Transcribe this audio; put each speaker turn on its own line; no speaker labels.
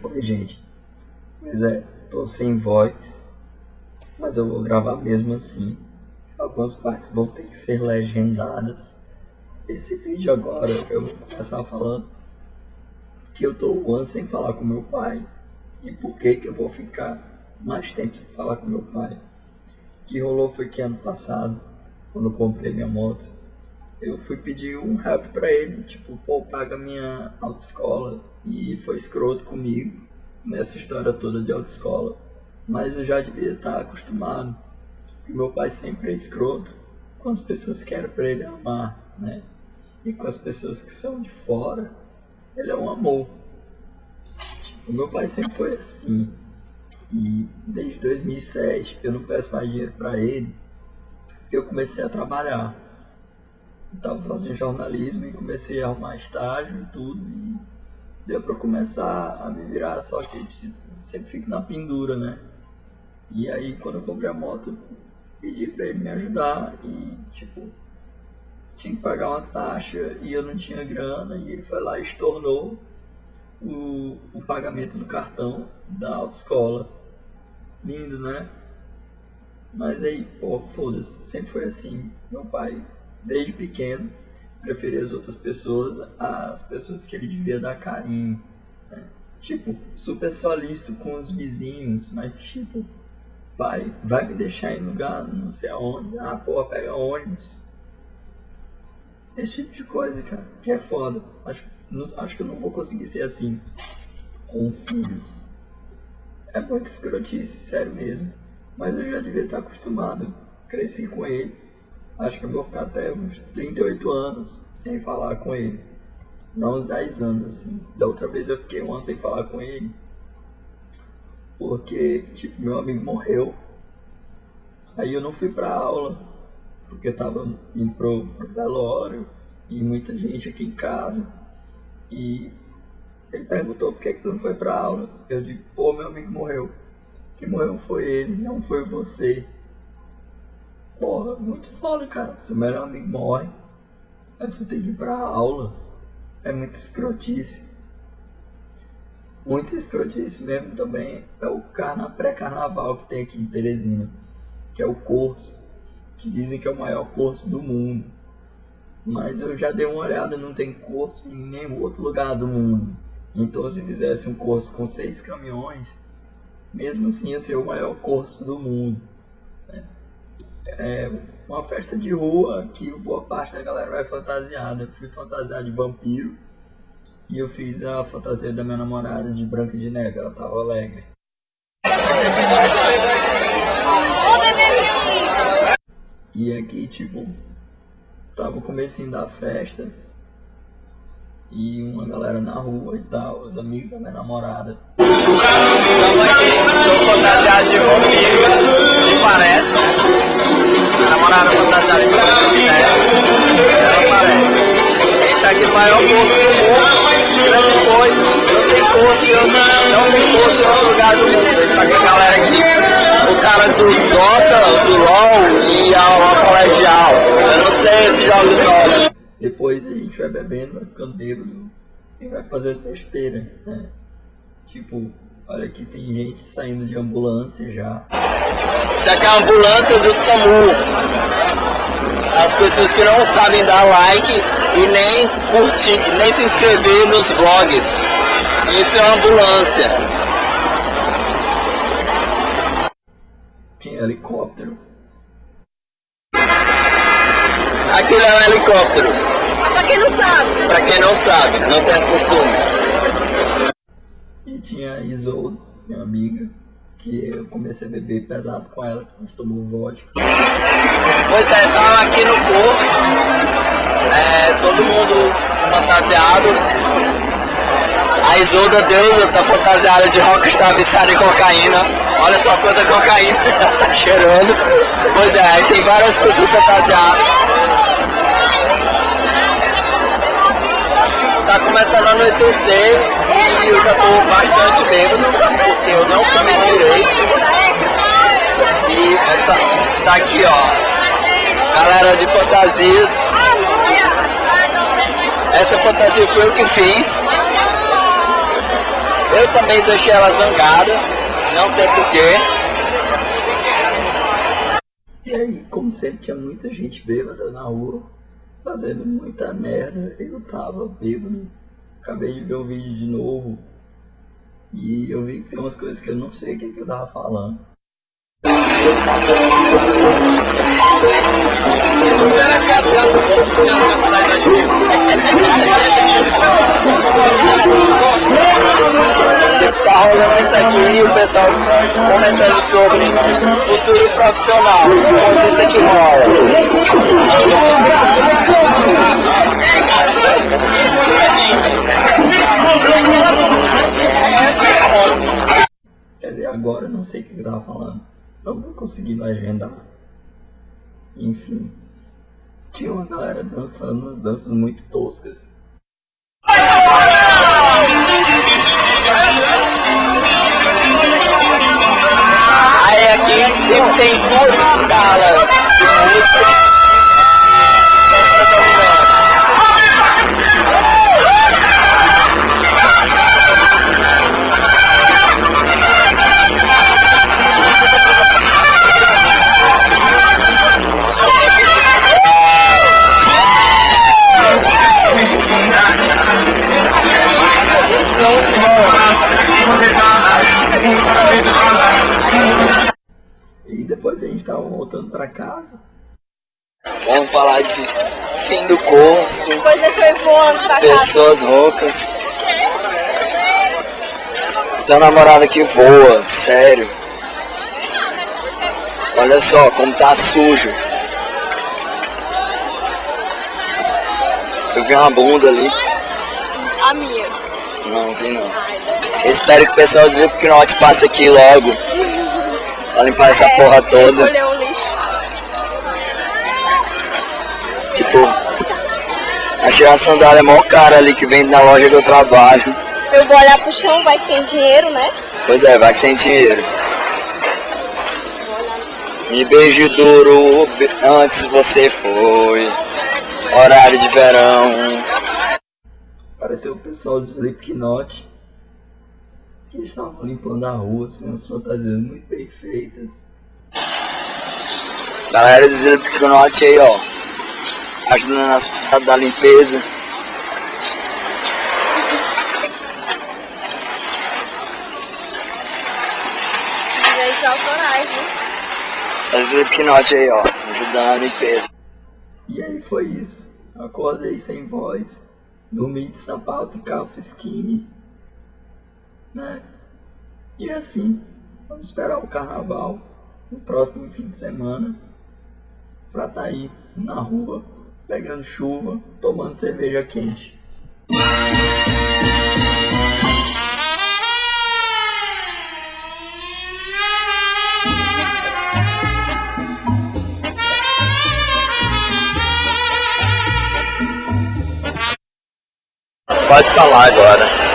Oi, gente. Pois é, tô sem voz, mas eu vou gravar mesmo assim. Algumas partes vão ter que ser legendadas. Esse vídeo agora eu vou começar falando que eu tô um ano sem falar com meu pai. E por que eu vou ficar mais tempo sem falar com meu pai? O que rolou foi que ano passado, quando eu comprei minha moto, eu fui pedir um help pra ele, tipo, pô, paga minha autoescola. E foi escroto comigo nessa história toda de autoescola. Mas eu já devia estar acostumado. Porque meu pai sempre é escroto com as pessoas que eram pra ele amar, né? E com as pessoas que são de fora, ele é um amor. Tipo, meu pai sempre foi assim. E desde 2007 eu não peço mais dinheiro pra ele. Eu comecei a trabalhar. Eu tava fazendo jornalismo e comecei a arrumar estágio e tudo. E deu pra começar a me virar, só que tipo, sempre fico na pendura, né? E aí quando eu comprei a moto, pedi pra ele me ajudar e tipo, tinha que pagar uma taxa e eu não tinha grana e ele foi lá e estornou o pagamento do cartão da autoescola. Lindo, né? Mas aí, pô, foda-se, sempre foi assim. Meu pai, desde pequeno, preferia as outras pessoas às pessoas que ele devia dar carinho, né? Tipo, super solícito com os vizinhos, mas tipo, vai me deixar em lugar não sei aonde, pô, pega ônibus. Esse tipo de coisa, cara, que é foda. Acho que eu não vou conseguir ser assim com um filho. É muito escrotice, sério mesmo. Mas eu já devia estar acostumado, cresci com ele. Acho que eu vou ficar até uns 38 anos sem falar com ele. Não uns 10 anos, assim. Da outra vez eu fiquei um ano sem falar com ele. Porque, tipo, meu amigo morreu. Aí eu não fui pra aula. Porque eu tava indo pro velório. E muita gente aqui em casa. E ele perguntou por que tu não foi pra aula. Eu digo, pô, meu amigo morreu. Quem morreu foi ele, não foi você. Porra, muito foda, cara. Seu melhor amigo morre. Aí você tem que ir pra aula. É muita escrotice. Muita escrotice mesmo também é o pré-carnaval que tem aqui em Teresina. Que é o curso. Que dizem que é o maior curso do mundo. Mas eu já dei uma olhada, não tem curso em nenhum outro lugar do mundo. Então se fizesse um curso com 6 caminhões, mesmo assim ia ser o maior curso do mundo. É uma festa de rua que boa parte da galera vai fantasiada. Eu fui fantasiado de vampiro e eu fiz a fantasia da minha namorada de Branca de Neve, ela tava alegre. E aqui, tipo, tava o comecinho da festa e uma galera na rua e tal, os amigos da minha namorada.
Estou fantasiado de vampiro, que parece, né? A namorada fantasiada de vampiro, ela parece. Ele tá aqui no maior curso do mundo, grande coisa, não tem curso em outro lugar do mundo. Ele tá aqui a galera aqui, o cara do Dota, do LoL e a colegial. Eu não sei esses jogos novos.
Depois a gente vai bebendo, vai ficando bêbado e vai fazendo besteira, né? Tipo, olha aqui, tem gente saindo de ambulância já.
Isso aqui é a ambulância do SAMU. As pessoas que não sabem dar like e nem curtir, nem se inscrever nos vlogs. Isso é uma ambulância.
Tinha helicóptero.
Aquilo é um helicóptero.
Pra quem não sabe.
Pra quem não sabe, não tem costume.
E tinha a Isolda, minha amiga, que eu comecei a beber pesado com ela, que nós tomamos vodka.
Pois é, tava aqui no curso, todo mundo fantasiado. A Isolda deusa tá fantasiada de rockstar viciada em cocaína. Olha só quanta cocaína tá cheirando. Pois é, aí tem várias pessoas fantasiadas. Tá começando a anoitecer e eu já tô bastante bêbado, porque eu não comi direito. E tá aqui, ó, galera de fantasias. Essa fantasia foi eu que fiz. Eu também deixei ela zangada, não sei porquê.
E aí, como sempre, tinha muita gente bêbada na rua, fazendo muita merda. Eu tava bêbado, acabei de ver o vídeo de novo e eu vi que tem umas coisas que eu não sei o que eu tava falando.
Tipo, tá rolando isso aqui e o pessoal comentando sobre futuro profissional, como isso aqui rola.
Quer dizer, agora eu não sei o que eu tava falando. Eu não consegui legendar. Enfim, tinha uma galera dançando umas danças muito toscas.
Aí aqui sempre tem duas escalas de música.
E depois a gente tava voltando pra casa.
Vamos falar de fim do curso,
Depois deixou eu voando pra casa.
pessoas roucas. Tem uma namorada que voa, sério. Olha só como tá sujo. Eu vi uma bunda ali.
A minha.
Não, vi não. Eu espero que o pessoal do Slipknot passe aqui logo. Pra limpar essa porra toda.
Escolheu o lixo.
Tipo, achei a sandália mó cara ali que vende na loja que eu trabalho.
Eu vou olhar pro chão, vai que tem dinheiro, né?
Pois é, vai que tem dinheiro. Me beije duro, antes você foi. Horário de verão.
Apareceu o pessoal do Slipknot, que eles estavam limpando a rua, assim, umas fantasias muito bem feitas.
Galera do Slipknot aí, ó. Ajudando nas paradas da limpeza.
Direitos autorais, né?
Os Slipknot aí, ó. Ajudando na limpeza.
E aí foi isso. Acordei sem voz, dormi de sapato e calça skinny, né? E assim, vamos esperar o carnaval, no próximo fim de semana, pra tá aí na rua, pegando chuva, tomando cerveja quente.
Pode falar agora.